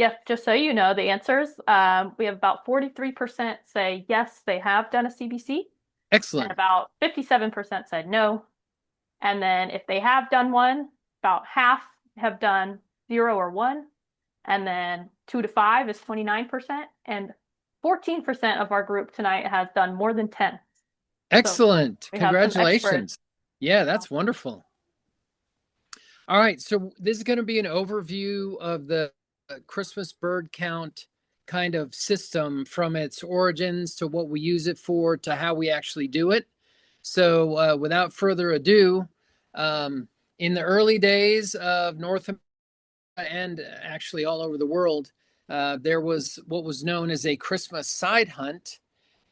Giff, just so you know the answers, we have about 43% say yes, they have done a CBC, and Excellent. about 57% said no. And then if they have done one, about half have done zero or one. And then 2 to 5 is 29%. And 14% of our group tonight has done more than 10. So Excellent. we have some experts. Congratulations. Yeah, that's wonderful. All right, so this is going to be an overview of the Christmas bird count kind of system from its origins to what we use it for to how we actually do it. So, without further ado, um, in the early days of North America and actually all over the world, there was what was known as a Christmas side hunt,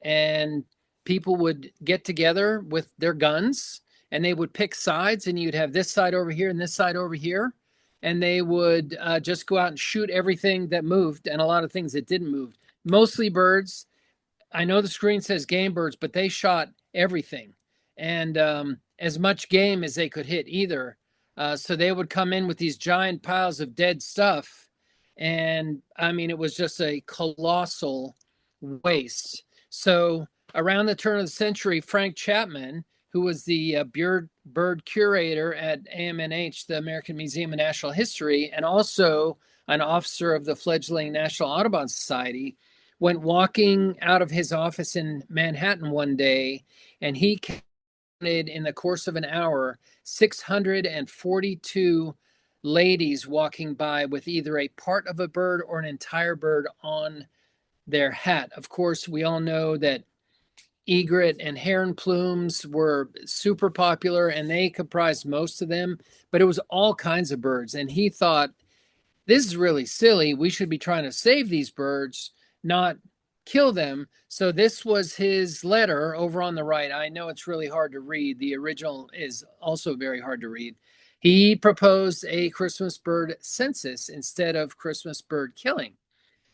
and people would get together with their guns and they would pick sides, and you'd have this side over here and this side over here, and they would just go out and shoot everything that moved and a lot of things that didn't move, mostly birds. I know the screen says game birds, but they shot everything, and as much game as they could hit either. So they would come in with these giant piles of dead stuff, and I mean it was just a colossal waste. So around the turn of the century, Frank Chapman, who was the bird curator at AMNH, the American Museum of Natural History, and also an officer of the fledgling National Audubon Society, went walking out of his office in Manhattan one day, and he counted in the course of an hour 642 ladies walking by with either a part of a bird or an entire bird on their hat. Of course, we all know that egret and heron plumes were super popular and they comprised most of them, but it was all kinds of birds. And he thought, this is really silly. We should be trying to save these birds, not kill them. So this was his letter over on the right. I know it's really hard to read. The original is also very hard to read. He proposed a Christmas bird census instead of Christmas bird killing.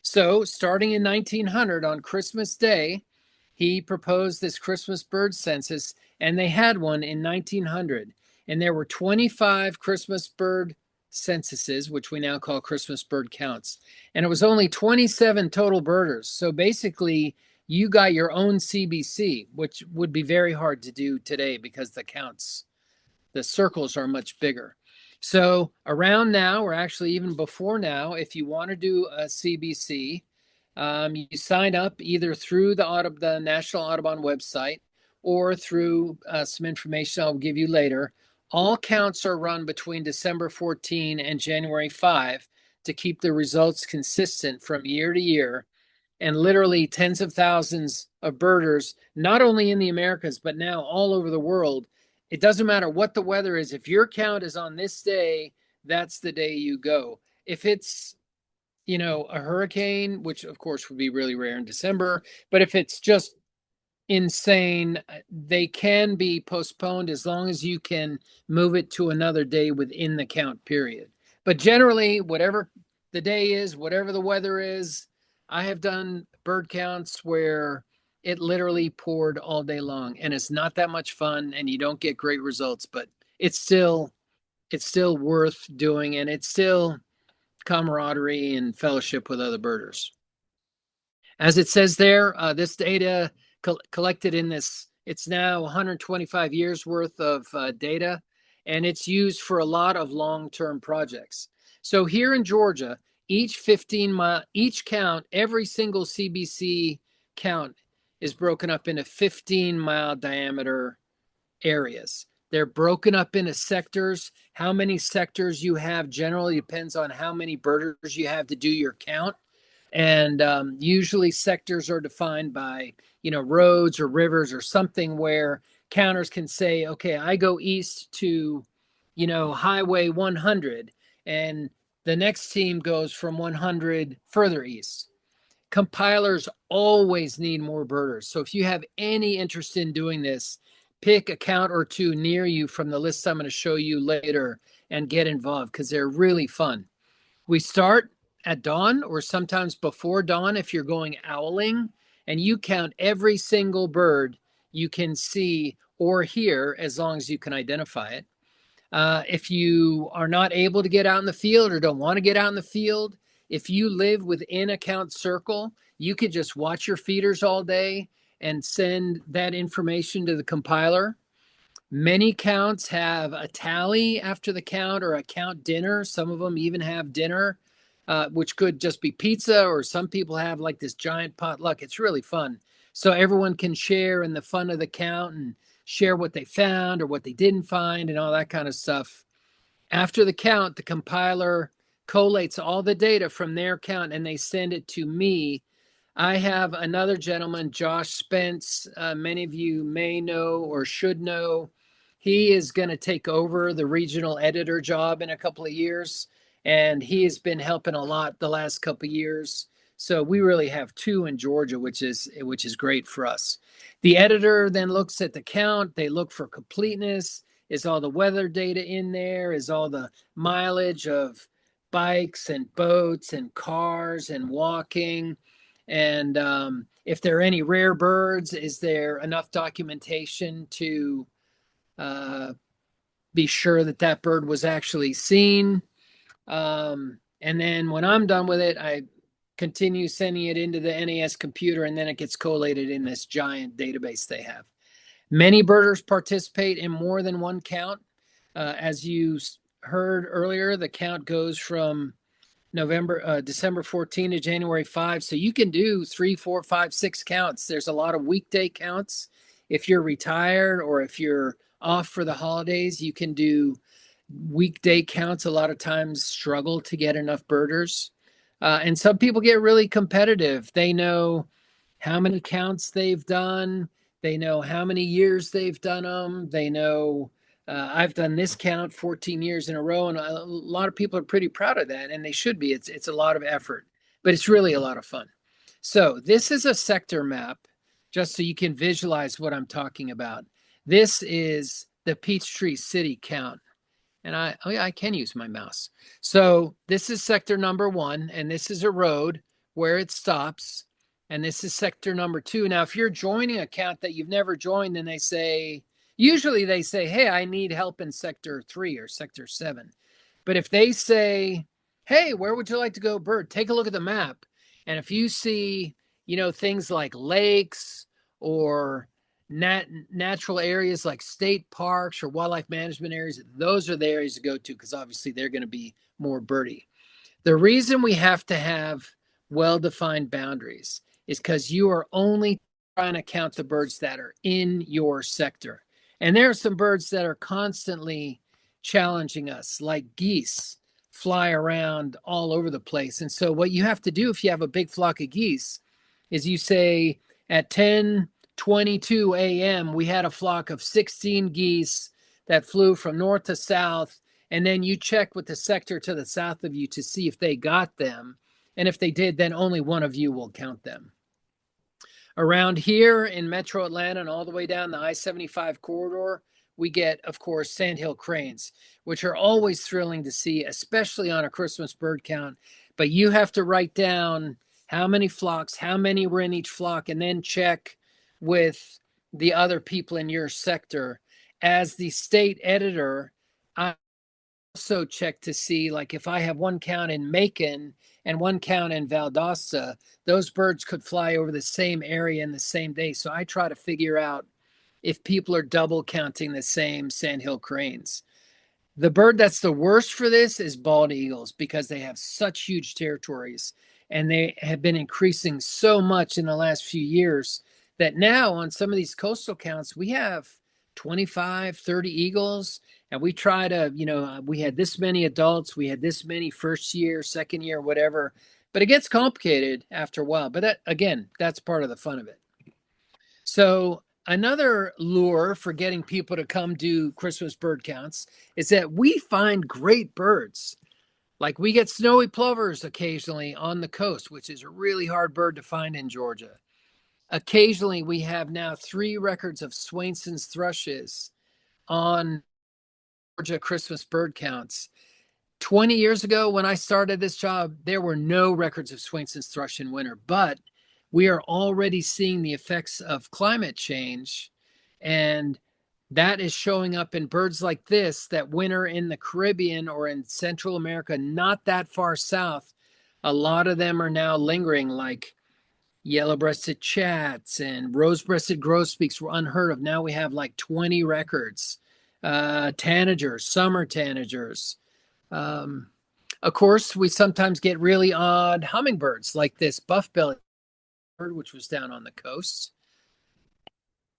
So starting in 1900 on Christmas Day, he proposed this Christmas bird census, and they had one in 1900. And there were 25 Christmas bird censuses, which we now call Christmas bird counts. And it was only 27 total birders. So basically, you got your own CBC, which would be very hard to do today because the counts, the circles are much bigger. So around now, or actually even before now, if you want to do a CBC, you sign up either through the National Audubon website or through some information I'll give you later. All counts are run between December 14 and January 5 to keep the results consistent from year to year. And literally tens of thousands of birders, not only in the Americas, but now all over the world. It doesn't matter what the weather is. If your count is on this day, that's the day you go. If it's, a hurricane, which of course would be really rare in December, but if it's just insane, they can be postponed as long as you can move it to another day within the count period. But generally, whatever the day is, whatever the weather is, I have done bird counts where it literally poured all day long, and it's not that much fun and you don't get great results, but it's still worth doing, and it's still camaraderie and fellowship with other birders. As it says there, this data collected in this, it's now 125 years worth of data, and it's used for a lot of long-term projects. So here in Georgia, each 15 mile, each count, every single CBC count is broken up into 15-mile diameter areas. They're broken up into sectors. How many sectors you have generally depends on how many birders you have to do your count. And usually sectors are defined by, roads or rivers or something where counters can say, okay, I go east to, Highway 100, and the next team goes from 100 further east. Compilers always need more birders. So if you have any interest in doing this, pick a count or two near you from the list I'm going to show you later and get involved because they're really fun. We start at dawn or sometimes before dawn if you're going owling, and you count every single bird you can see or hear as long as you can identify it. If you are not able to get out in the field or don't want to get out in the field, if you live within a count circle, you could just watch your feeders all day and send that information to the compiler. Many counts have a tally after the count or a count dinner. Some of them even have dinner, which could just be pizza, or some people have like this giant potluck. It's really fun. So everyone can share in the fun of the count and share what they found or what they didn't find and all that kind of stuff. After the count, the compiler collates all the data from their count and they send it to me. I have another gentleman, Josh Spence. Many of you may know or should know. He is going to take over the regional editor job in a couple of years, and he has been helping a lot the last couple of years. So we really have two in Georgia, which is great for us. The editor then looks at the count. They look for completeness. Is all the weather data in there? Is all the mileage of bikes and boats and cars and walking? And if there are any rare birds, is there enough documentation to be sure that that bird was actually seen? And then when I'm done with it, I continue sending it into the NAS computer, and then it gets collated in this giant database they have. Many birders participate in more than one count. As you heard earlier, the count goes from December 14 to January 5. So you can do 3, 4, 5, 6 counts. There's a lot of weekday counts. If you're retired or if you're off for the holidays, you can do weekday counts. A lot of times struggle to get enough birders. And some people get really competitive. They know how many counts they've done. They know how many years they've done them. They know I've done this count 14 years in a row, and a lot of people are pretty proud of that, and they should be. It's a lot of effort, but it's really a lot of fun. So this is a sector map, just so you can visualize what I'm talking about. This is the Peachtree City count, and I can use my mouse. So this is sector number 1, and this is a road where it stops, and this is sector number 2. Now, if you're joining a count that you've never joined, then usually they say, hey, I need help in sector 3 or sector 7. But if they say, hey, where would you like to go bird? Take a look at the map. And if you see, things like lakes or natural areas like state parks or wildlife management areas, those are the areas to go to, because obviously they're going to be more birdie. The reason we have to have well-defined boundaries is because you are only trying to count the birds that are in your sector. And there are some birds that are constantly challenging us, like geese fly around all over the place. And so what you have to do if you have a big flock of geese is you say at 10:22 a.m., we had a flock of 16 geese that flew from north to south. And then you check with the sector to the south of you to see if they got them. And if they did, then only one of you will count them. Around here in Metro Atlanta and all the way down the I-75 corridor, we get, of course, sandhill cranes, which are always thrilling to see, especially on a Christmas bird count. But you have to write down how many flocks, how many were in each flock, and then check with the other people in your sector. As the state editor, I also check to see, like, if I have one count in Macon and one count in Valdosta, those birds could fly over the same area in the same day. So I try to figure out if people are double counting the same sandhill cranes. The bird that's the worst for this is bald eagles, because they have such huge territories and they have been increasing so much in the last few years that now on some of these coastal counts, we have 25, 30 eagles. And we try to, we had this many adults, we had this many first year, second year, whatever. But it gets complicated after a while. But that, again, that's part of the fun of it. So another lure for getting people to come do Christmas bird counts is that we find great birds. Like we get snowy plovers occasionally on the coast, which is a really hard bird to find in Georgia. Occasionally, we have now 3 records of Swainson's thrushes on Georgia Christmas bird counts. 20 years ago, when I started this job, there were no records of Swainson's thrush in winter, but we are already seeing the effects of climate change, and that is showing up in birds like this that winter in the Caribbean or in Central America, not that far south. A lot of them are now lingering, like yellow-breasted chats and rose-breasted grosbeaks were unheard of. Now we have like 20 records. Tanagers, summer tanagers. Um, of course, we sometimes get really odd hummingbirds like this buff-bellied bird, which was down on the coast.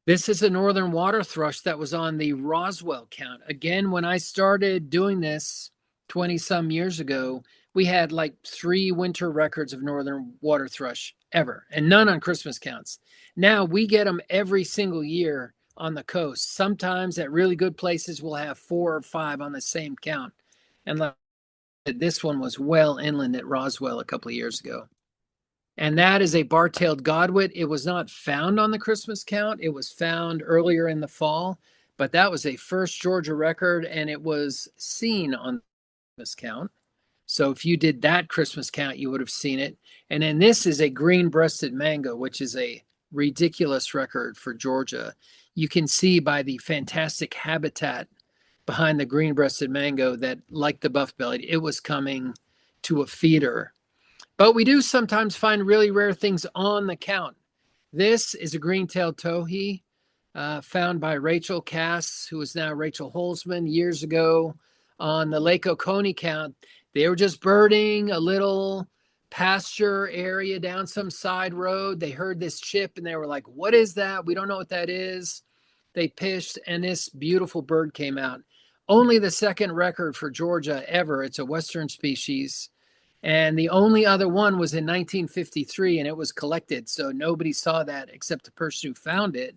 This is a northern water thrush that was on the Roswell count. Again, when I started doing this 20 some years ago, we had like 3 winter records of northern water thrush ever, and none on Christmas counts. Now we get them every single year on the coast. Sometimes at really good places, we'll have 4 or 5 on the same count. And like this one was well inland at Roswell a couple of years ago. And that is a bar-tailed godwit. It was not found on the Christmas count. It was found earlier in the fall, but that was a first Georgia record, and it was seen on the Christmas count. So if you did that Christmas count, you would have seen it. And then this is a green-breasted mango, which is a ridiculous record for Georgia. You can see by the fantastic habitat behind the green-breasted mango that, like the buff-bellied, it was coming to a feeder. But we do sometimes find really rare things on the count. This is a green-tailed towhee found by Rachel Cass, who is now Rachel Holzman, years ago on the Lake Oconee count. They were just birding a little pasture area down some side road. They heard this chip and they were like, what is that? We don't know what that is. They pished and this beautiful bird came out. Only the second record for Georgia ever. It's a Western species. And the only other one was in 1953 and it was collected. So nobody saw that except the person who found it.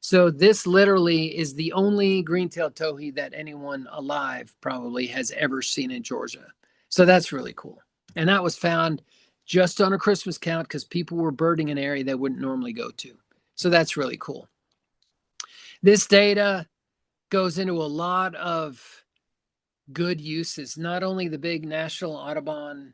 So this literally is the only green-tailed towhee that anyone alive probably has ever seen in Georgia. So that's really cool. And that was found just on a Christmas count because people were birding an area they wouldn't normally go to. So that's really cool. This data goes into a lot of good uses, not only the big National Audubon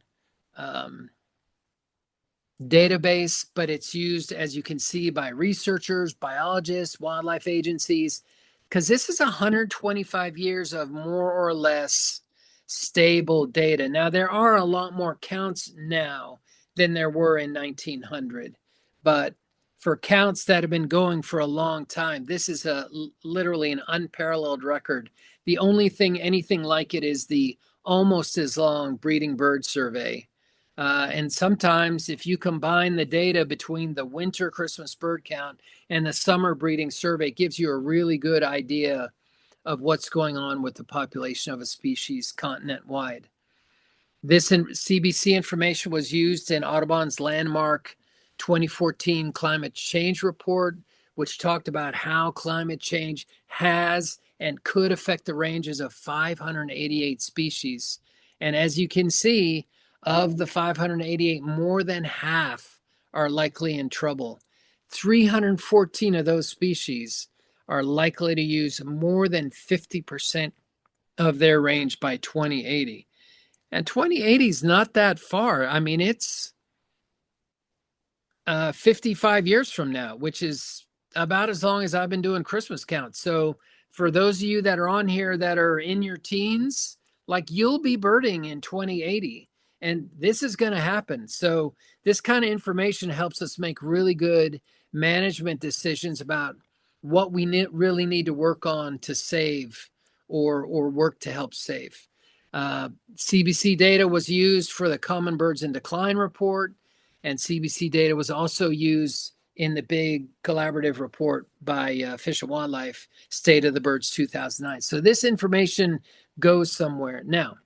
database, but it's used, as you can see, by researchers, biologists, wildlife agencies, because this is 125 years of more or less stable data. Now, there are a lot more counts now than there were in 1900, but for counts that have been going for a long time, this is literally an unparalleled record. The only thing anything like it is the almost as long breeding bird survey. And sometimes if you combine the data between the winter Christmas bird count and the summer breeding survey, it gives you a really good idea of what's going on with the population of a species continent-wide. This CBC information was used in Audubon's landmark 2014 climate change report, which talked about how climate change has and could affect the ranges of 588 species. And as you can see, of the 588, more than half are likely in trouble. 314 of those species are likely to use more than 50% of their range by 2080. And 2080 is not that far. I mean, it's 55 years from now, which is about as long as I've been doing Christmas counts. So for those of you that are on here that are in your teens, like you'll be birding in 2080. And this is going to happen. So this kind of information helps us make really good management decisions about what we really need to work on to save or work to help save. CBC data was used for the Common Birds in Decline report, and CBC data was also used in the big collaborative report by Fish and Wildlife, State of the Birds 2009. So this information goes somewhere. Now,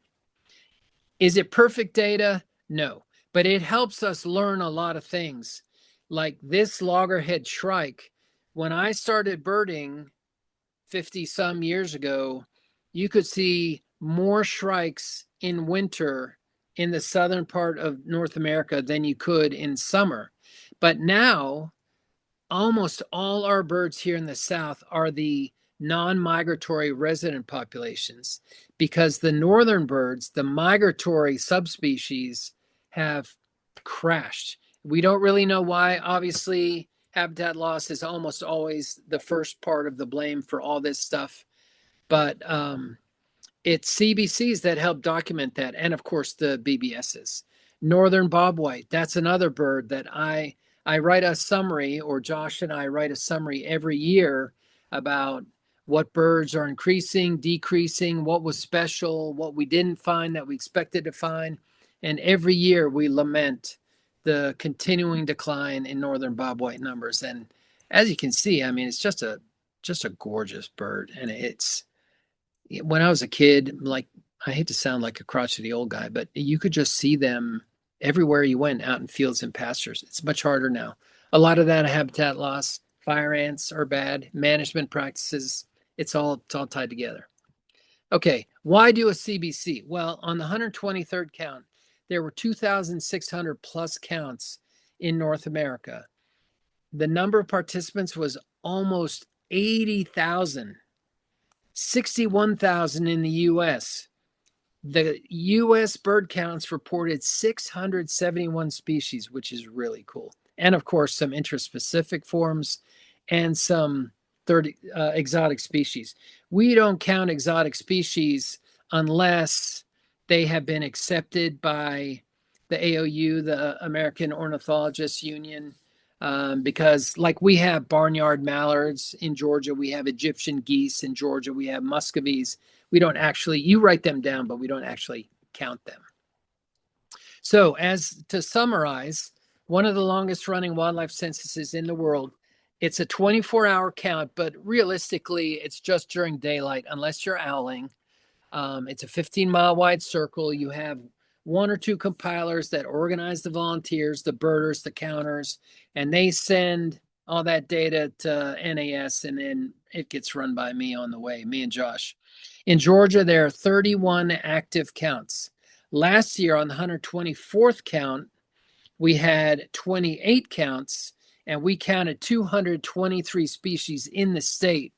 is it perfect data? No, but it helps us learn a lot of things. Like this loggerhead shrike, when I started birding 50 some years ago, you could see more shrikes in winter in the southern part of North America than you could in summer. But now, almost all our birds here in the South are the non-migratory resident populations because the northern birds, the migratory subspecies, have crashed. We don't really know why. Obviously, habitat loss is almost always the first part of the blame for all this stuff. But it's CBCs that help document that, and of course the BBSs. Northern bobwhite. That's another bird that I write a summary, or Josh and I write a summary every year about what birds are increasing, decreasing, what was special, what we didn't find that we expected to find. And every year we lament the continuing decline in northern bobwhite numbers. And as you can see, I mean, it's just a gorgeous bird. And it's when I was a kid, like I hate to sound like a crotchety old guy, but you could just see them everywhere you went out in fields and pastures. It's much harder now. A lot of that habitat loss, fire ants are bad, management practices, it's all tied together. Okay, why do a CBC? Well, on the 123rd count, there were 2,600 plus counts in North America. The number of participants was almost 80,000, 61,000 in the US. The US bird counts reported 671 species, which is really cool. And of course, some interspecific forms and some 30 exotic species. We don't count exotic species unless they have been accepted by the AOU, the American Ornithologists Union, because like we have barnyard mallards in Georgia, we have Egyptian geese in Georgia, we have muscovies. We don't actually, you write them down, but we don't actually count them. So as to summarize, one of the longest running wildlife censuses in the world. It's a 24-hour count, but realistically, it's just during daylight, unless you're owling. It's a 15-mile wide circle. You have one or two compilers that organize the volunteers, the birders, the counters, and they send all that data to NAS, and then it gets run by me on the way, me and Josh. In Georgia, there are 31 active counts. Last year, on the 124th count, we had 28 counts, and we counted 223 species in the state,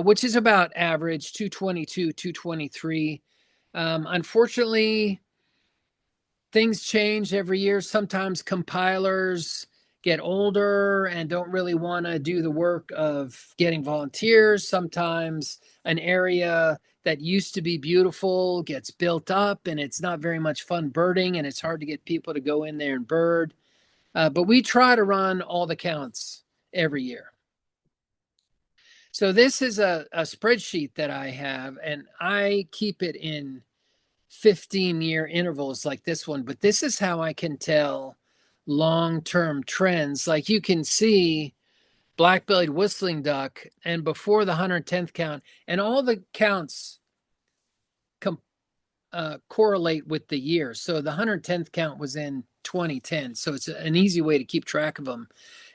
which is about average 222, 223. Unfortunately, things change every year. Sometimes compilers get older and don't really want to do the work of getting volunteers. Sometimes an area that used to be beautiful gets built up and it's not very much fun birding, and it's hard to get people to go in there and bird. But we try to run all the counts every year. So this is a spreadsheet that I have, and I keep it in 15-year intervals like this one, but this is how I can tell long-term trends. Like you can see black-bellied whistling duck, and before the 110th count, and all the counts correlate with the year. So the 110th count was in 2010, so it's an easy way to keep track of them.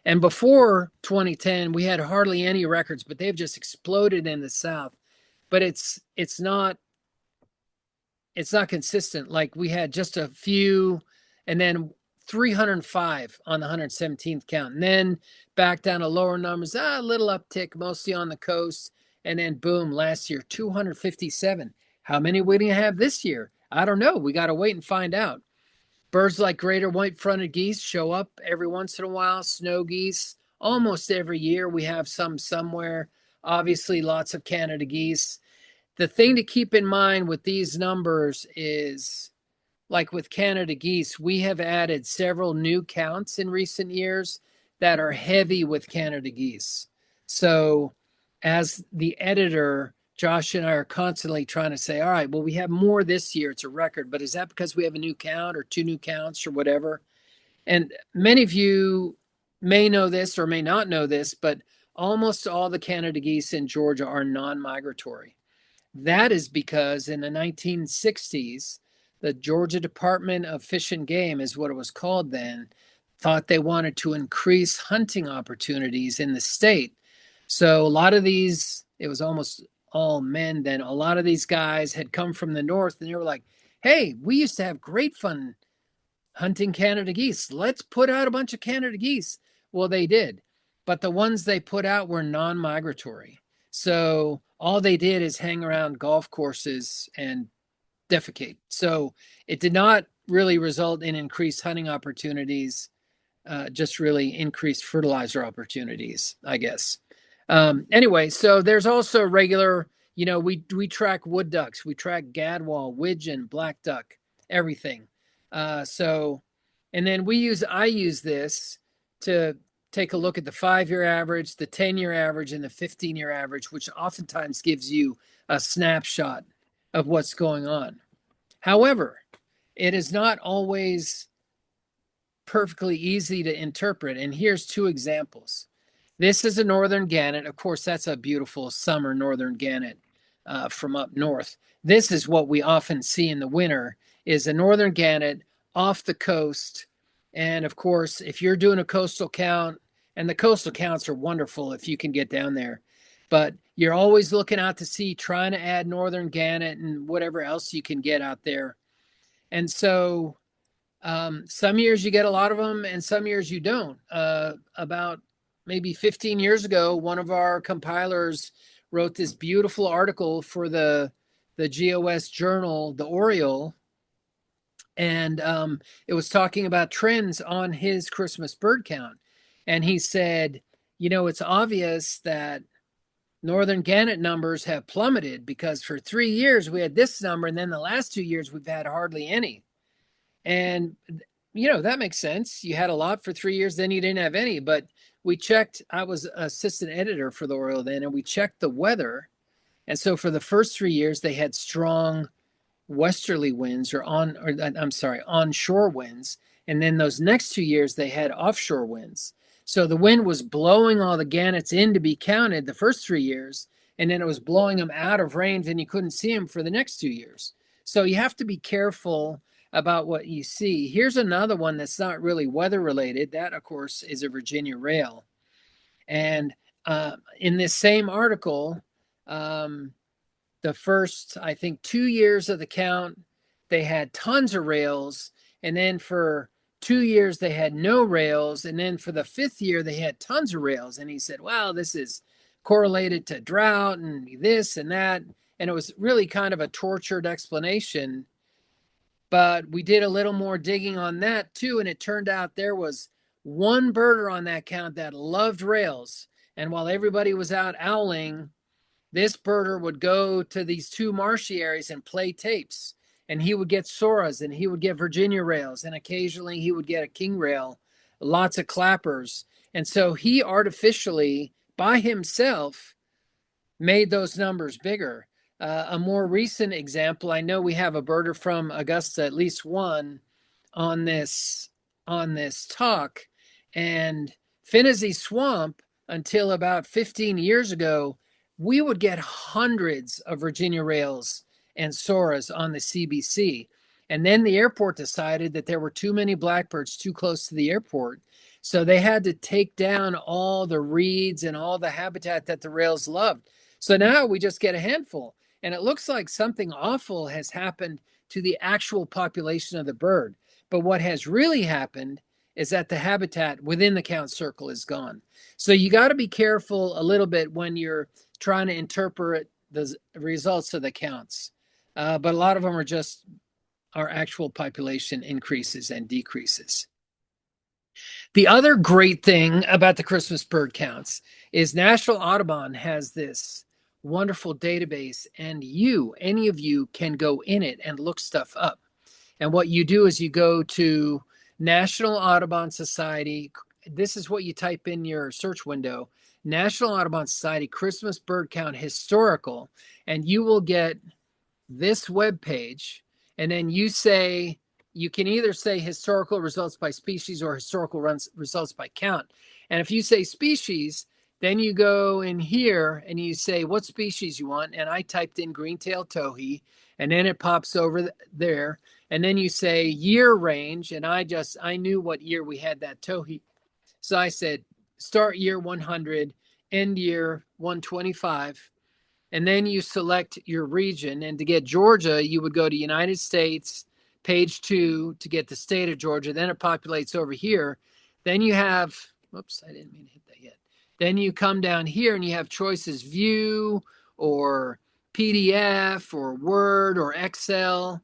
And before 2010, we had hardly any records, but they've just exploded in the South. But it's not consistent. Like we had just a few, and then 305 on the 117th count, and then back down to lower numbers, a little uptick, mostly on the coast, and then boom, last year 257. How many are we going to have this year? I don't know. We got to wait and find out. Birds like greater white-fronted geese show up every once in a while. Snow geese, almost every year we have some somewhere. Obviously, lots of Canada geese. The thing to keep in mind with these numbers is, like with Canada geese, we have added several new counts in recent years that are heavy with Canada geese. So as the editor, Josh and I are constantly trying to say, all right, well, we have more this year. It's a record, but is that because we have a new count or two new counts or whatever? And many of you may know this or may not know this, but almost all the Canada geese in Georgia are non-migratory. That is because in the 1960s, the Georgia Department of Fish and Game, is what it was called then, thought they wanted to increase hunting opportunities in the state. So a lot of these, it was almost all men then, a lot of these guys had come from the north and they were like, hey, we used to have great fun hunting Canada geese. Let's put out a bunch of Canada geese. Well, they did, but the ones they put out were non-migratory. So all they did is hang around golf courses and defecate. So it did not really result in increased hunting opportunities, just really increased fertilizer opportunities, I guess. Anyway, so there's also regular, we track wood ducks, we track gadwall, widgeon, black duck, everything. So, and then I use this to take a look at the 5-year average, the 10-year average, and the 15-year average, which oftentimes gives you a snapshot of what's going on. However, it is not always perfectly easy to interpret. And here's 2 examples. This is a northern gannet. Of course, that's a beautiful summer northern gannet from up north. This is what we often see in the winter, is a northern gannet off the coast. And of course, if you're doing a coastal count, and the coastal counts are wonderful if you can get down there, but you're always looking out to sea, trying to add northern gannet and whatever else you can get out there. And so some years you get a lot of them and some years you don't. About maybe 15 years ago, one of our compilers wrote this beautiful article for the GOS journal, the Oriole, and it was talking about trends on his Christmas bird count. And he said, it's obvious that northern gannet numbers have plummeted because for 3 years we had this number, and then the last 2 years we've had hardly any. And, that makes sense. You had a lot for 3 years, then you didn't have any. But we checked, I was assistant editor for the Oriole then, and we checked the weather. And so for the first 3 years, they had strong westerly winds onshore winds. And then those next 2 years, they had offshore winds. So the wind was blowing all the gannets in to be counted the first 3 years, and then it was blowing them out of range and you couldn't see them for the next 2 years. So you have to be careful about what you see. Here's another one that's not really weather related. That, of course, is a Virginia rail. And in this same article, the first, I think, 2 years of the count, they had tons of rails. And then for 2 years, they had no rails. And then for the 5th year, they had tons of rails. And he said, well, this is correlated to drought and this and that. And it was really kind of a tortured explanation. But we did a little more digging on that too. And it turned out there was one birder on that count that loved rails. And while everybody was out owling, this birder would go to these 2 marshy areas and play tapes. And he would get Soras and he would get Virginia rails. And occasionally he would get a king rail, lots of clappers. And so he artificially, by himself, made those numbers bigger. A more recent example, I know we have a birder from Augusta, at least one, on this talk. And Finney Swamp, until about 15 years ago, we would get hundreds of Virginia rails and Soras on the CBC. And then the airport decided that there were too many blackbirds too close to the airport. So they had to take down all the reeds and all the habitat that the rails loved. So now we just get a handful. And it looks like something awful has happened to the actual population of the bird. But what has really happened is that the habitat within the count circle is gone. So you got to be careful a little bit when you're trying to interpret the results of the counts. But a lot of them are just our actual population increases and decreases. The other great thing about the Christmas bird counts is National Audubon has this wonderful database, and any of you can go in it and look stuff up. And what you do is you go to National Audubon Society. This is what you type in your search window, National Audubon Society Christmas Bird Count Historical, and you will get this web page. And then you can either say historical results by species or historical results by count. And if you say species, then you go in here and you say what species you want. And I typed in green-tailed towhee, and then it pops over there. And then you say year range. And I knew what year we had that towhee. So I said, start year 100, end year 125. And then you select your region. And to get Georgia, you would go to United States, page 2 to get the state of Georgia. Then it populates over here. Then you have, whoops, I didn't mean to hit that yet. Then you come down here and you have choices view or PDF or Word or Excel.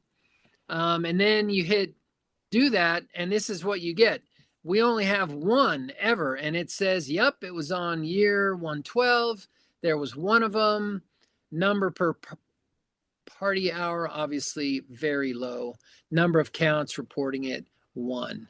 And then you hit do that. And this is what you get. We only have one ever. And it says, yep, it was on year 112. There was one of them. Number per party hour, obviously very low. Number of counts reporting it 1.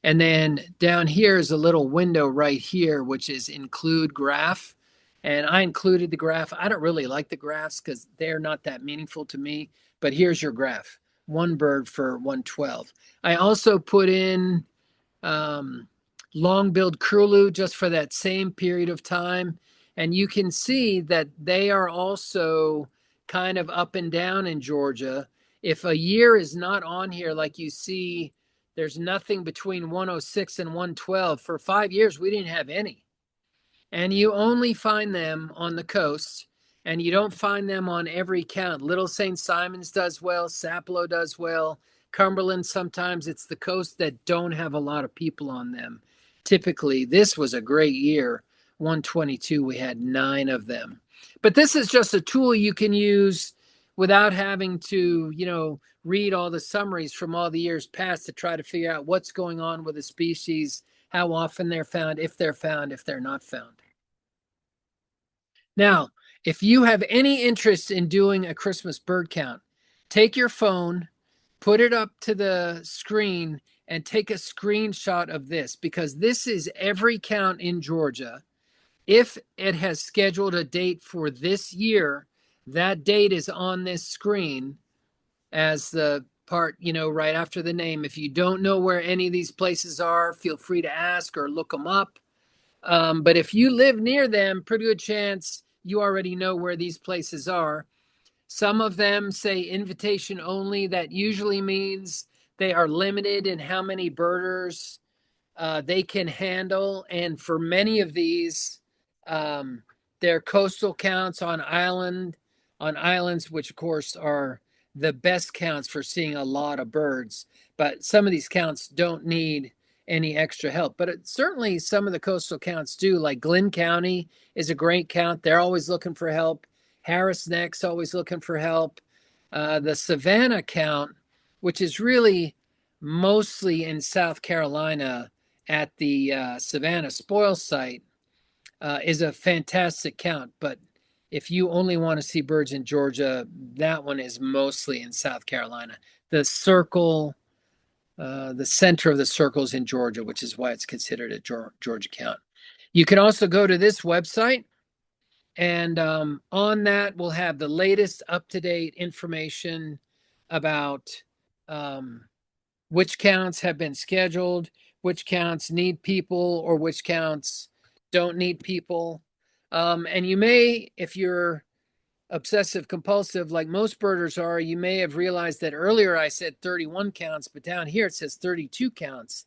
And then down here is a little window right here, which is include graph. And I included the graph. I don't really like the graphs because they're not that meaningful to me. But here's your graph. 1 bird for 112. I also put in long-billed curlew just for that same period of time. And you can see that they are also kind of up and down in Georgia. If a year is not on here, like you see, there's nothing between 106 and 112. For 5 years, we didn't have any. And you only find them on the coast, and you don't find them on every count. Little St. Simon's does well, Sapelo does well. Cumberland, sometimes it's the coast that don't have a lot of people on them. Typically, this was a great year. 122, we had 9 of them. But this is just a tool you can use without having to, read all the summaries from all the years past to try to figure out what's going on with a species, how often they're found, if they're not found. Now, if you have any interest in doing a Christmas bird count, take your phone, put it up to the screen, and take a screenshot of this, because this is every count in Georgia. If it has scheduled a date for this year, that date is on this screen as the part, right after the name. If you don't know where any of these places are, feel free to ask or look them up. But if you live near them, pretty good chance you already know where these places are. Some of them say invitation only. That usually means they are limited in how many birders they can handle. And for many of these, they're coastal counts on islands, which of course are the best counts for seeing a lot of birds. But some of these counts don't need any extra help. But certainly some of the coastal counts do, like Glynn County is a great count. They're always looking for help. Harris Neck's always looking for help. The Savannah count, which is really mostly in South Carolina at the Savannah Spoil Site, is a fantastic count. But if you only want to see birds in Georgia, that one is mostly in South Carolina. The center of the circle is in Georgia, which is why it's considered a Georgia count. You can also go to this website, and on that we'll have the latest up-to-date information about which counts have been scheduled, which counts need people, or which counts don't need people. And you may, if you're obsessive compulsive like most birders are, you may have realized that earlier I said 31 counts, but down here it says 32 counts.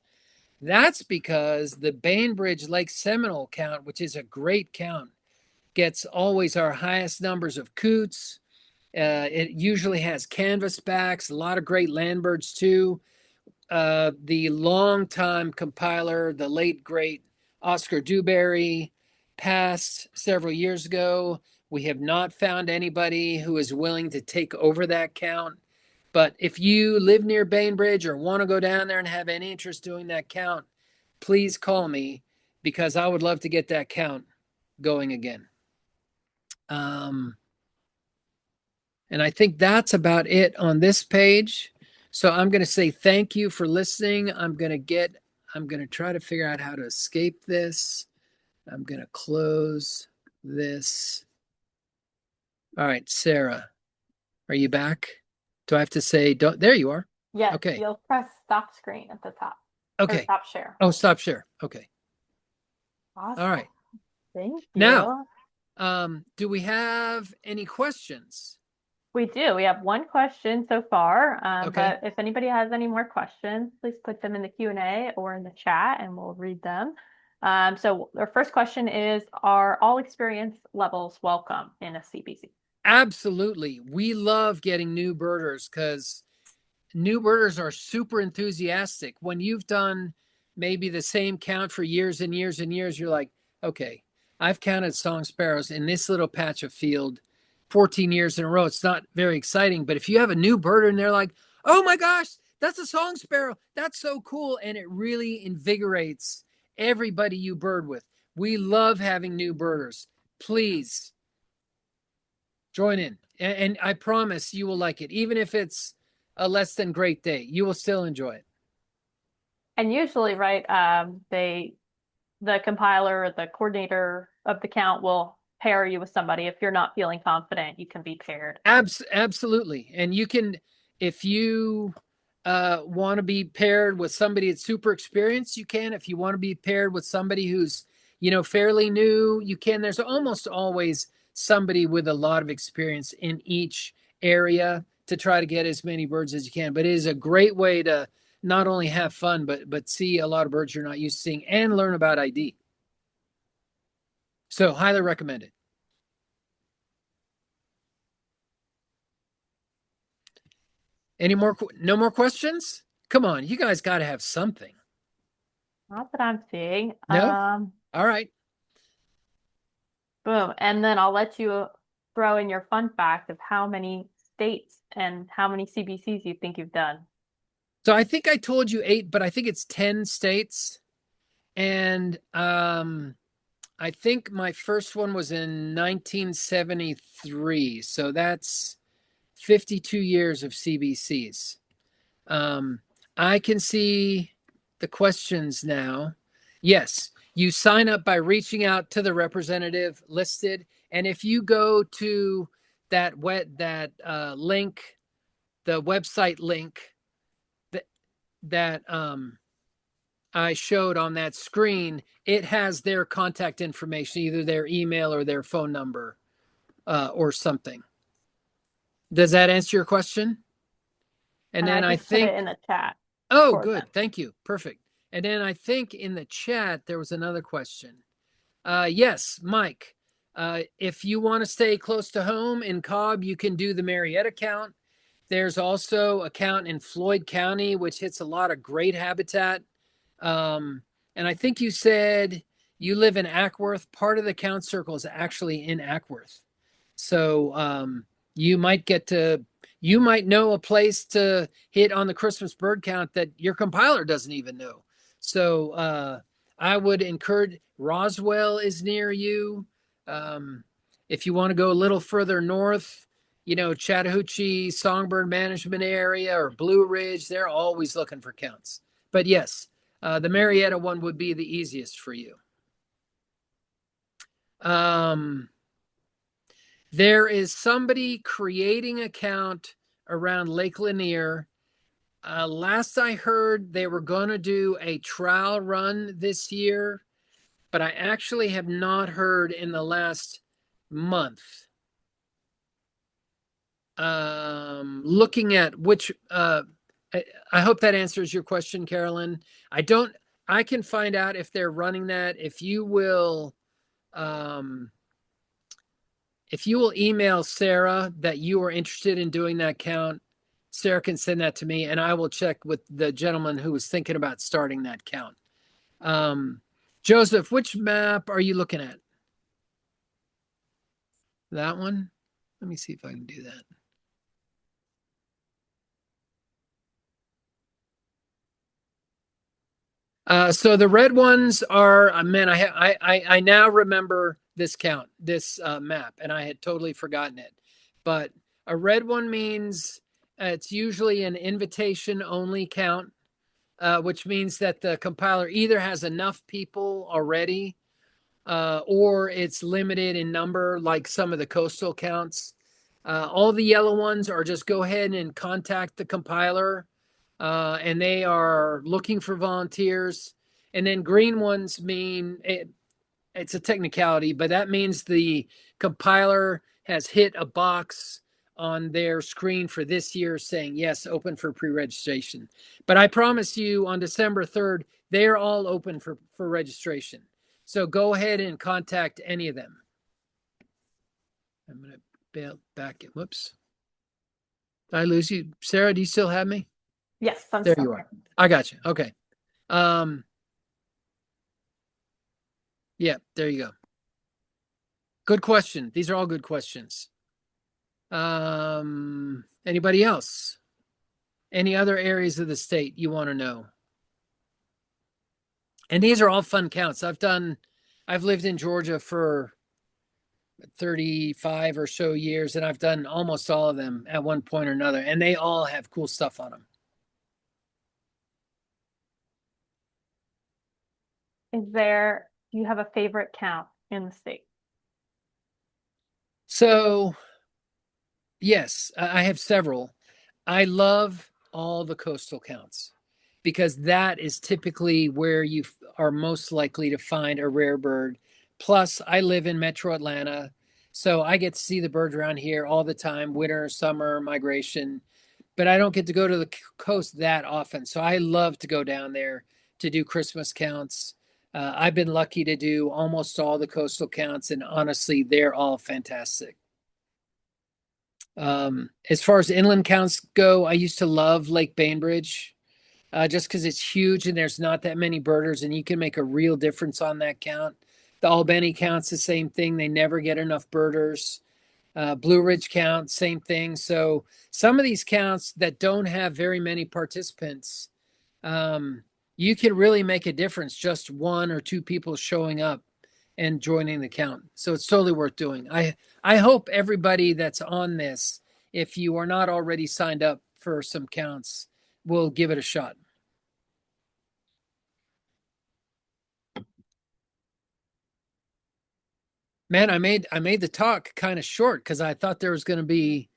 That's because the Bainbridge Lake Seminole count, which is a great count, gets always our highest numbers of coots. It usually has canvasbacks, a lot of great landbirds too. The longtime compiler, the late great Oscar Dewberry, passed several years ago. We have not found anybody who is willing to take over that count. But if you live near Bainbridge or want to go down there and have any interest doing that count, please call me, because I would love to get that count going again. And I think that's about it on this page. So I'm going to say thank you for listening. I'm going to try to figure out how to escape this. I'm going to close this. All right, Sarah, are you back? Do I have to say, don't, there you are. Yes, Okay. You'll press stop screen at the top. Okay. Or stop share. Oh, stop share. Okay. Awesome. All right. Thank you. Now, do we have any questions? We do. We have one question so far, Okay. but if anybody has any more questions, please put them in the Q&A or in the chat and we'll read them. So our first question is, are all experience levels welcome in a CBC? Absolutely. We love getting new birders because new birders are super enthusiastic. When you've done maybe the same count for years and years and years, you're like, okay, I've counted song sparrows in this little patch of field 14 years in a row. It's not very exciting, but if you have a new birder and they're like, oh my gosh, that's a song sparrow, that's so cool. And it really invigorates everybody you bird with. We love having new birders. Please Join in. And I promise you will like it. Even if it's a less than great day, you will still enjoy it. And usually, right, the compiler or the coordinator of the count will pair you with somebody. If you're not feeling confident, you can be paired. Absolutely. And you can, if you want to be paired with somebody that's super experienced, you can. If you want to be paired with somebody who's, fairly new, you can. There's almost always somebody with a lot of experience in each area to try to get as many birds as you can. But it is a great way to not only have fun, but see a lot of birds you're not used to seeing and learn about ID. So highly recommend it. No more questions? Come on, you guys got to have something. Not that I'm seeing. No? All right. Boom. And then I'll let you throw in your fun fact of how many states and how many CBCs you think you've done. So I think I told you 8, but I think it's 10 states. And I think my first one was in 1973. So that's 52 years of CBCs. I can see the questions now. Yes, you sign up by reaching out to the representative listed. And if you go to that link, the website link that I showed on that screen, it has their contact information, either their email or their phone number or something. Does that answer your question? And then I I just put think, it in the chat. oh, good. Thank you. Perfect. And then I think in the chat, there was another question. Yes, Mike, if you want to stay close to home in Cobb, you can do the Marietta count. There's also a count in Floyd County, which hits a lot of great habitat. And I think you said you live in Ackworth. Part of the count circle is actually in Ackworth. So you might know a place to hit on the Christmas bird count that your compiler doesn't even know. So I would encourage, Roswell is near you. If you want to go a little further north, Chattahoochee, Songbird Management Area, or Blue Ridge, they're always looking for counts. But yes, the Marietta one would be the easiest for you. There is somebody creating a count around Lake Lanier. Last I heard, they were going to do a trial run this year, but I actually have not heard in the last month. Looking at which, I hope that answers your question, Carolyn. I can find out if they're running that. If you will email Sarah that you are interested in doing that count, Sarah can send that to me and I will check with the gentleman who was thinking about starting that count. Joseph, which map are you looking at? That one? Let me see if I can do that. So the red ones are, man, I now remember this count, this map, and I had totally forgotten it. But a red one means it's usually an invitation only count, which means that the compiler either has enough people already or it's limited in number, like some of the coastal counts. All the yellow ones are just go ahead and contact the compiler, and they are looking for volunteers. And then green ones mean it's a technicality, but that means the compiler has hit a box on their screen for this year saying, yes, open for pre-registration. But I promise you on December 3rd, they're all open for registration. So go ahead and contact any of them. I'm going to bail back. Whoops. Did I lose you? Sarah, do you still have me? Yes, I'm there you are. I got you. Okay. Yeah, there you go. Good question. These are all good questions. Anybody else? Any other areas of the state you want to know? And these are all fun counts. I've lived in Georgia for 35 or so years, and I've done almost all of them at one point or another, and they all have cool stuff on them. Do you have a favorite count in the state? So, yes, I have several. I love all the coastal counts because that is typically where you are most likely to find a rare bird. Plus, I live in metro Atlanta, so I get to see the birds around here all the time, winter, summer, migration, but I don't get to go to the coast that often. So I love to go down there to do Christmas counts. I've been lucky to do almost all the coastal counts, and honestly, they're all fantastic. As far as inland counts go, I used to love Lake Bainbridge just because it's huge and there's not that many birders, and you can make a real difference on that count. The Albany count's the same thing. They never get enough birders. Blue Ridge count, same thing. So some of these counts that don't have very many participants, um, you can really make a difference just one or two people showing up and joining the count. So it's totally worth doing. I hope everybody that's on this, if you are not already signed up for some counts, will give it a shot. Man, I made the talk kind of short because I thought there was going to be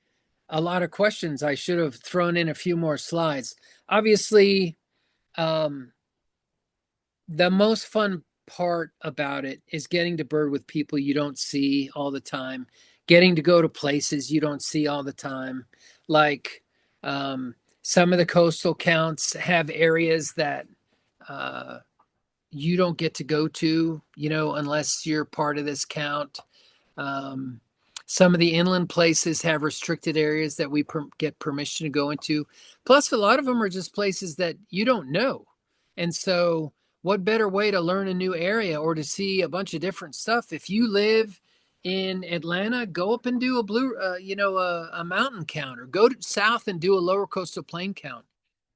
a lot of questions. I should have thrown in a few more slides. Obviously, um, the most fun part about it is getting to bird with people you don't see all the time, getting to go to places you don't see all the time. Like some of the coastal counts have areas that uh, you don't get to go to, unless you're part of this count. Um, some of the inland places have restricted areas that we get permission to go into. Plus, a lot of them are just places that you don't know. And so, what better way to learn a new area or to see a bunch of different stuff? If you live in Atlanta, go up and do a mountain count, or go south and do a lower coastal plain count.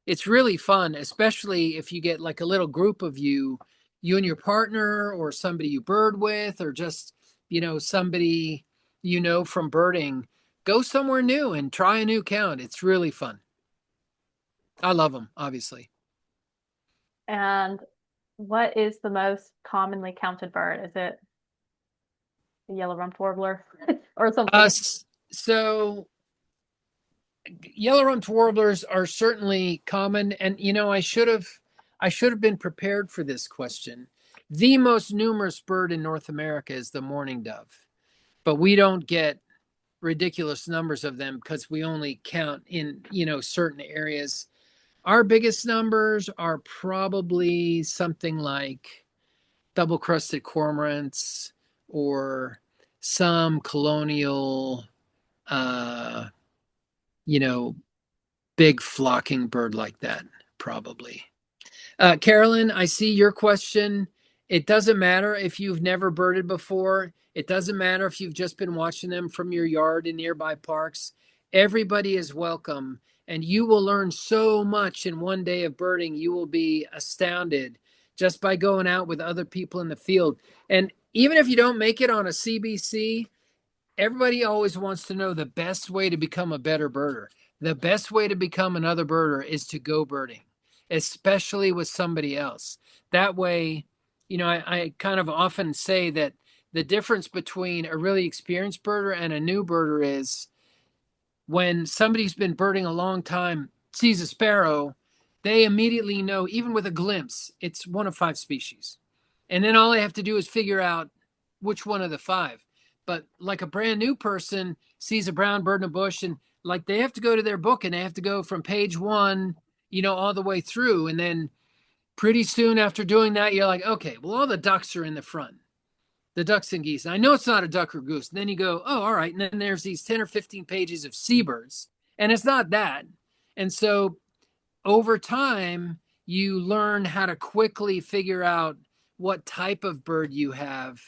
It's really fun, especially if you get like a little group of you and your partner, or somebody you bird with, or just, somebody from birding. Go somewhere new and try a new count. It's really fun. I love them, obviously. And what is the most commonly counted bird? Is it the yellow-rumped warbler or something? So yellow-rumped warblers are certainly common, and I should have been prepared for this question. The most numerous bird in North America is the mourning dove, but we don't get ridiculous numbers of them because we only count in certain areas. Our biggest numbers are probably something like double crested cormorants, or some colonial uh you know big flocking bird like that, probably. Carolyn, I see your question. It doesn't matter if you've never birded before. It doesn't matter if you've just been watching them from your yard in nearby parks. Everybody is welcome, and you will learn so much in one day of birding. You will be astounded just by going out with other people in the field. And even if you don't make it on a CBC, everybody always wants to know the best way to become a better birder. The best way to become another birder is to go birding, especially with somebody else. That way, I kind of often say that the difference between a really experienced birder and a new birder is when somebody's been birding a long time sees a sparrow, they immediately know, even with a glimpse, it's one of five species. And then all they have to do is figure out which one of the five. But like a brand new person sees a brown bird in a bush, and like they have to go to their book and they have to go from page one, all the way through. And then pretty soon after doing that, you're like, okay, well, all the ducks are in the front, the ducks and geese. And I know it's not a duck or goose. And then you go, oh, all right. And then there's these 10 or 15 pages of seabirds, and it's not that. And so over time, you learn how to quickly figure out what type of bird you have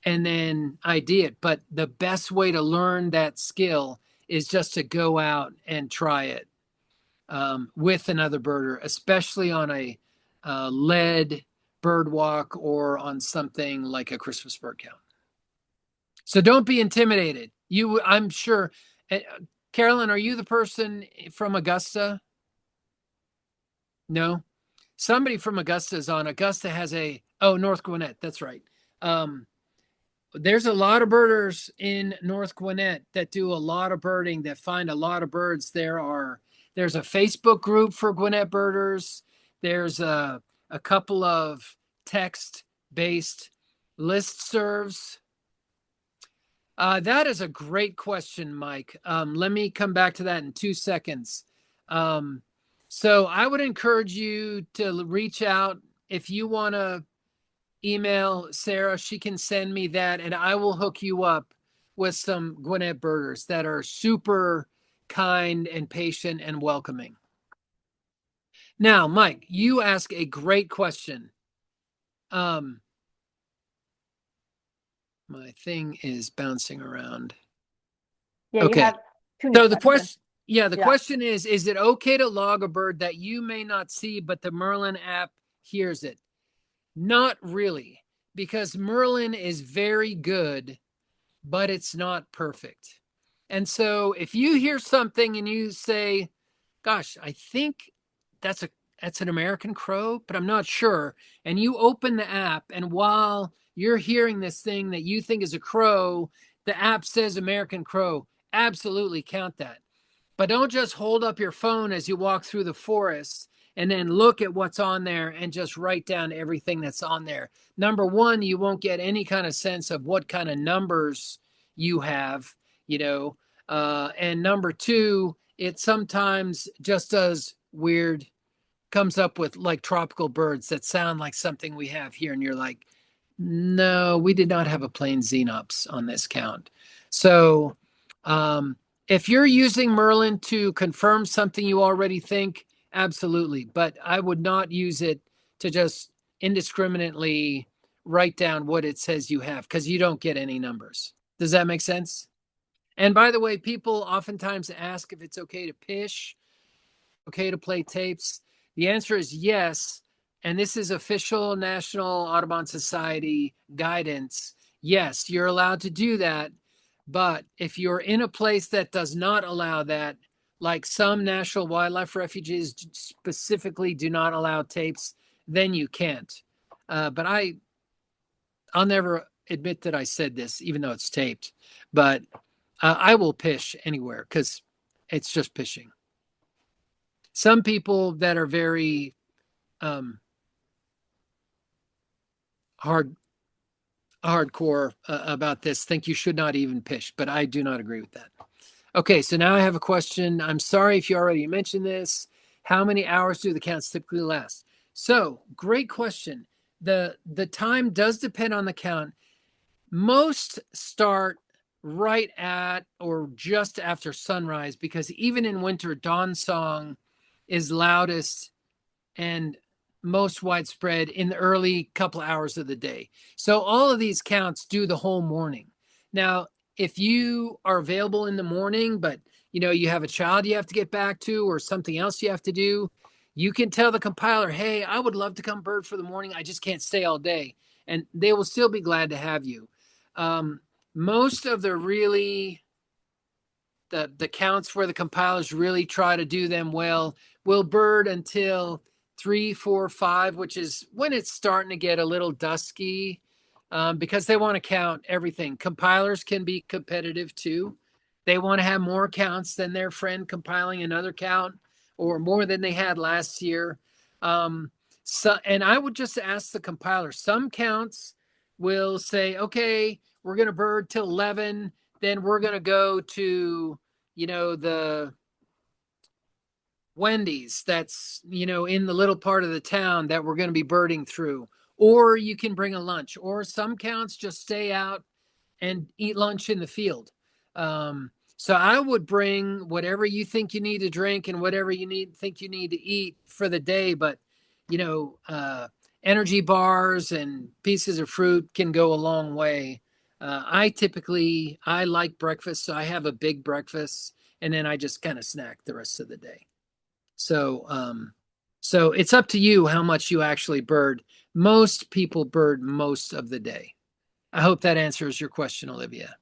and then ID it. But the best way to learn that skill is just to go out and try it with another birder, especially on a lead bird walk or on something like a Christmas bird count. So don't be intimidated. I'm sure. uh, Carolyn, are you the person from Augusta? No, somebody from Augusta is on. Augusta has North Gwinnett. That's right. Um, there's a lot of birders in North Gwinnett that do a lot of birding, that find a lot of birds. There's a Facebook group for Gwinnett birders. There's a couple of text-based listservs. That is a great question, Mike. Let me come back to that in 2 seconds. So I would encourage you to reach out if you want to email Sarah. She can send me that, and I will hook you up with some Gwinnett birders that are super kind and patient and welcoming. Now, Mike, you ask a great question. My thing is bouncing around. Yeah, you Okay. have two new So the questions. question is it okay to log a bird that you may not see, but the Merlin app hears it? Not really, because Merlin is very good, but it's not perfect. And so if you hear something and you say, gosh, I think that's an American crow, but I'm not sure. And you open the app, and while you're hearing this thing that you think is a crow, the app says American crow. Absolutely count that. But don't just hold up your phone as you walk through the forest and then look at what's on there and just write down everything that's on there. Number one, you won't get any kind of sense of what kind of numbers you have, you know. And number two, it sometimes just does weird, comes up with like tropical birds that sound like something we have here. And you're like, no, we did not have a plain xenops on this count. So, if you're using Merlin to confirm something you already think, absolutely. But I would not use it to just indiscriminately write down what it says you have, because you don't get any numbers. Does that make sense? And by the way, people oftentimes ask if it's okay to pish, okay to play tapes. The answer is yes. And this is official National Audubon Society guidance. Yes, you're allowed to do that. But if you're in a place that does not allow that, like some national wildlife refuges specifically do not allow tapes, then you can't. But I'll never admit that I said this, even though it's taped. But I will pish anywhere because it's just pishing. Some people that are very hardcore about this think you should not even pish, but I do not agree with that. Okay, so now I have a question. I'm sorry if you already mentioned this. How many hours do the counts typically last? So, great question. The time does depend on the count. Most start right at or just after sunrise, because even in winter, dawn song is loudest and most widespread in the early couple hours of the day. So all of these counts do the whole morning. Now, if you are available in the morning, but you have a child you have to get back to or something else you have to do, you can tell the compiler, hey, I would love to come bird for the morning. I just can't stay all day. And they will still be glad to have you. Most of the counts where the compilers really try to do them well will bird until 3, 4, 5, which is when it's starting to get a little dusky, because they want to count everything. Compilers can be competitive too. They want to have more counts than their friend compiling another count, or more than they had last year. And I would just ask the compiler. Some counts will say, okay, we're going to bird till 11, then we're going to go to the Wendy's that's in the little part of the town that we're going to be birding through. Or you can bring a lunch, or some counts just stay out and eat lunch in the field. So I would bring whatever you think you need to drink and whatever think you need to eat for the day. But energy bars and pieces of fruit can go a long way. I like breakfast, so I have a big breakfast, and then I just kind of snack the rest of the day. So it's up to you how much you actually bird. Most people bird most of the day. I hope that answers your question, Olivia.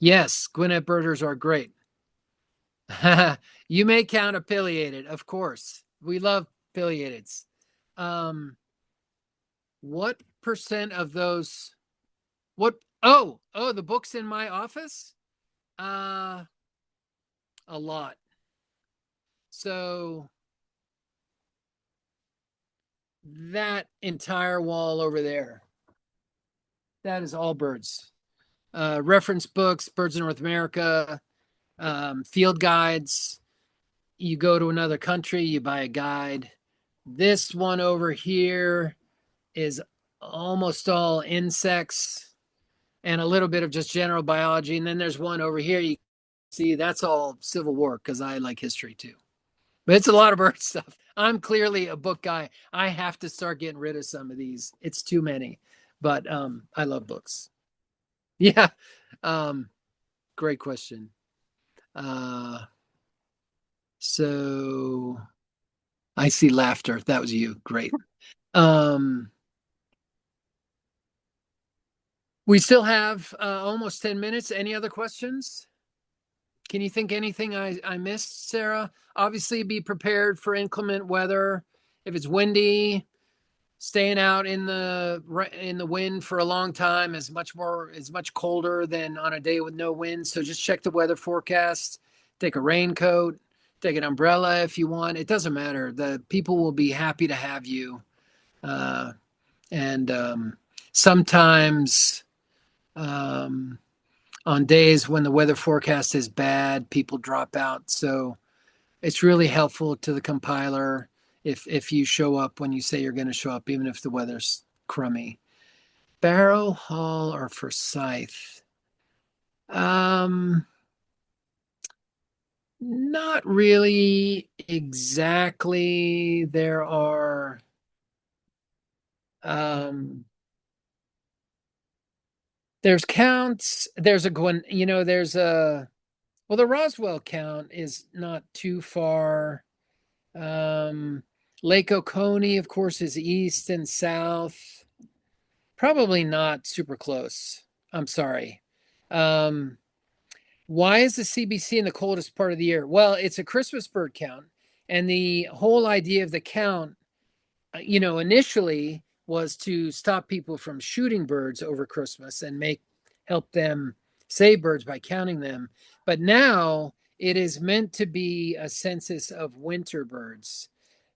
Yes, Gwinnett birders are great. You may count affiliated, of course. We love affiliateds. What percent of those? What? Oh, the books in my office? Uh, a lot. So that entire wall over there, that is all birds. Reference books, Birds of North America, field guides. You go to another country, you buy a guide. This one over here is almost all insects and a little bit of just general biology. And then there's one over here. You see, that's all Civil War because I like history too. But it's a lot of bird stuff. I'm clearly a book guy. I have to start getting rid of some of these. It's too many. But I love books. Yeah. Um, great question. Uh, so I see laughter. That was you. Great. Um, we still have almost 10 minutes. Any other questions? Can you think anything I missed, Sarah? Obviously, be prepared for inclement weather. If it's windy, staying out in the wind for a long time is much colder than on a day with no wind. So just check the weather forecast. Take a raincoat. Take an umbrella if you want. It doesn't matter. The people will be happy to have you. And sometimes on days when the weather forecast is bad, people drop out. So it's really helpful to the compiler if you show up when you say you're going to show up, even if the weather's crummy. Barrow, Hall, or Forsyth? Um, Not really exactly. Um, there's counts. There's a Gwen. There's a well, the Roswell count is not too far. Um, Lake Oconee, of course, is east and south. Probably not super close. I'm sorry. Um, why is the CBC in the coldest part of the year? Well, it's a Christmas bird count. And the whole idea of the count, initially was to stop people from shooting birds over Christmas and help them save birds by counting them. But now it is meant to be a census of winter birds.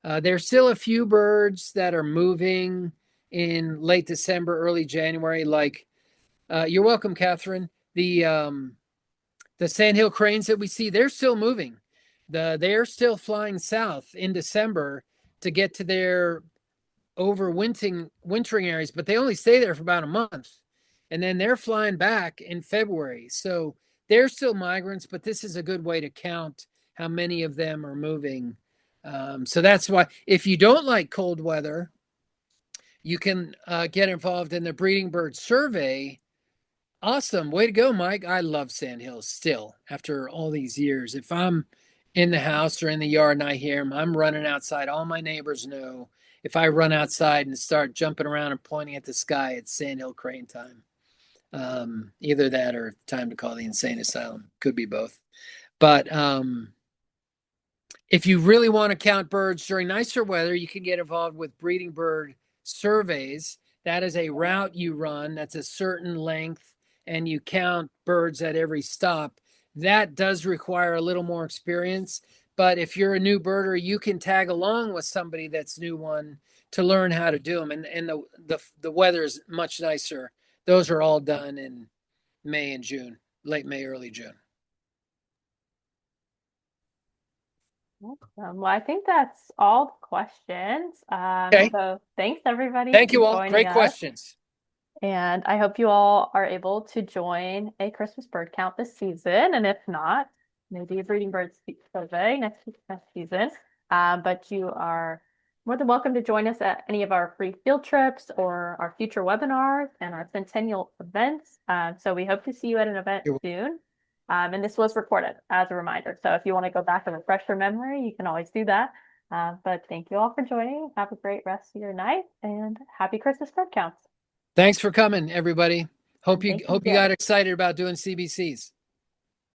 There's still a few birds that are moving in late December, early January. Like, you're welcome, Catherine. The sandhill cranes that we see, they're still moving. They're still flying south in December to get to their wintering areas, but they only stay there for about a month, and then they're flying back in February. So they're still migrants, but this is a good way to count how many of them are moving. So that's why, if you don't like cold weather, you can get involved in the breeding bird survey. Awesome. Way to go, Mike. I love sandhills still after all these years. If I'm in the house or in the yard and I hear them, I'm running outside. All my neighbors know if I run outside and start jumping around and pointing at the sky, it's sandhill crane time. Either that or time to call the insane asylum. Could be both. But if you really want to count birds during nicer weather, you can get involved with breeding bird surveys. That is a route you run that's a certain length, and you count birds at every stop. That does require a little more experience. But if you're a new birder, you can tag along with somebody that's new one to learn how to do them. And the weather is much nicer. Those are all done in May and June, late May, early June. Well, I think that's all the questions. Okay. So thanks everybody Thank for you all. joining Great us. questions. And I hope you all are able to join a Christmas bird count this season. And if not, maybe a breeding bird survey next season. But you are more than welcome to join us at any of our free field trips or our future webinars and our centennial events. So we hope to see you at an event You're soon. And this was recorded as a reminder. So if you want to go back and refresh your memory, you can always do that. But thank you all for joining. Have a great rest of your night and happy Christmas bird counts. Thanks for coming, everybody. Hope you Thank you, hope you Jeff. got excited about doing CBCs.